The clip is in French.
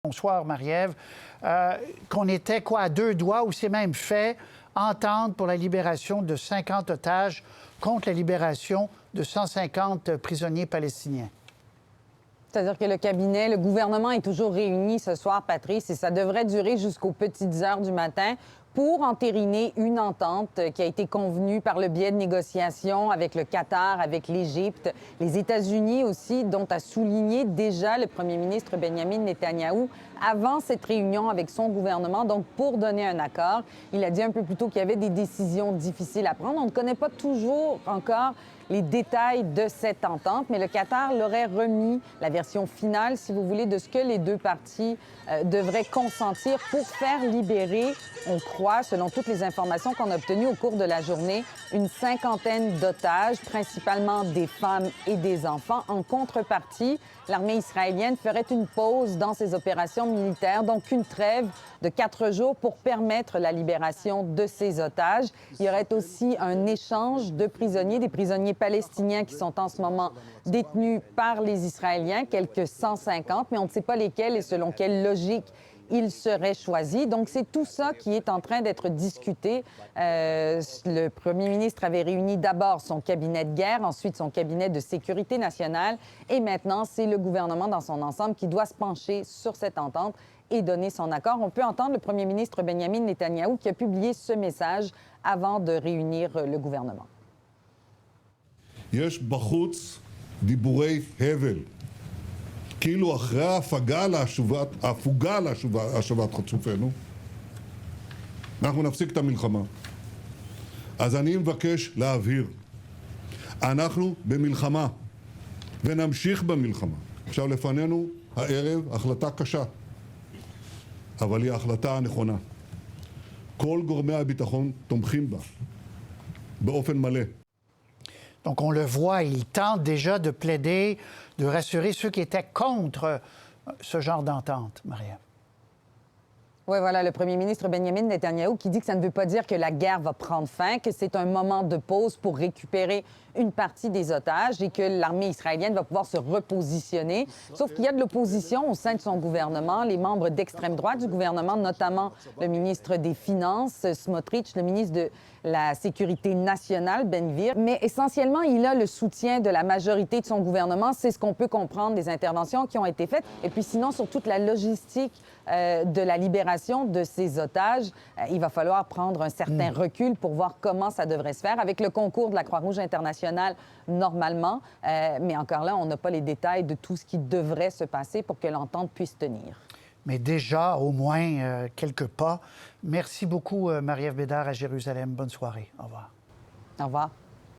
Bonsoir, Marie-Ève. Qu'on était, à deux doigts, ou c'est même fait, entente pour la libération de 50 otages contre la libération de 150 prisonniers palestiniens. C'est-à-dire que le gouvernement est toujours réuni ce soir, Patrice, et ça devrait durer jusqu'aux petites heures du matin pour entériner une entente qui a été convenue par le biais de négociations avec le Qatar, avec l'Égypte, les États-Unis aussi, dont a souligné déjà le premier ministre Benjamin Netanyahou avant cette réunion avec son gouvernement, donc pour donner un accord. Il a dit un peu plus tôt qu'il y avait des décisions difficiles à prendre. On ne connaît pas toujours encore les détails de cette entente, mais le Qatar leur aurait remis la version finale, si vous voulez, de ce que les deux parties devraient consentir pour faire libérer, on croit, selon toutes les informations qu'on a obtenues au cours de la journée, une cinquantaine d'otages, principalement des femmes et des enfants. En contrepartie, l'armée israélienne ferait une pause dans ses opérations militaires, donc une trêve de 4 jours pour permettre la libération de ces otages. Il y aurait aussi un échange de prisonniers, des prisonniers palestiniens qui sont en ce moment détenus par les Israéliens, quelques 150, mais on ne sait pas lesquels et selon quelle logique ils seraient choisis. Donc, c'est tout ça qui est en train d'être discuté. Le premier ministre avait réuni d'abord son cabinet de guerre, ensuite son cabinet de sécurité nationale, et maintenant, c'est le gouvernement dans son ensemble qui doit se pencher sur cette entente et donner son accord. On peut entendre le premier ministre Benjamin Netanyahou qui a publié ce message avant de réunir le gouvernement. יש בחוץ דיבורי הבל. כאילו אחרי ההפוגה להשבת חטופינו, אנחנו נפסיק את המלחמה. אז אני מבקש להבהיר, אנחנו במלחמה, ונמשיך במלחמה. עכשיו לפנינו הערב החלטה קשה, אבל היא ההחלטה הנכונה. כל גורמי הביטחון תומכים בה, באופן מלא. Donc, on le voit, il tente déjà de plaider, de rassurer ceux qui étaient contre ce genre d'entente, Marie-Ève. Oui, voilà, le premier ministre Benjamin Netanyahou qui dit que ça ne veut pas dire que la guerre va prendre fin, que c'est un moment de pause pour récupérer une partie des otages et que l'armée israélienne va pouvoir se repositionner. Sauf qu'il y a de l'opposition au sein de son gouvernement, les membres d'extrême droite du gouvernement, notamment le ministre des Finances, Smotrich, le ministre de la Sécurité nationale, Ben Gvir. Mais essentiellement, il a le soutien de la majorité de son gouvernement. C'est ce qu'on peut comprendre des interventions qui ont été faites. Et puis sinon, sur toute la logistique de la libération de ces otages, il va falloir prendre un certain recul pour voir comment ça devrait se faire, avec le concours de la Croix-Rouge internationale normalement. Mais encore là, on n'a pas les détails de tout ce qui devrait se passer pour que l'entente puisse tenir. Mais déjà, au moins, quelques pas. Merci beaucoup, Marie-Ève Bédard à Jérusalem. Bonne soirée. Au revoir. Au revoir.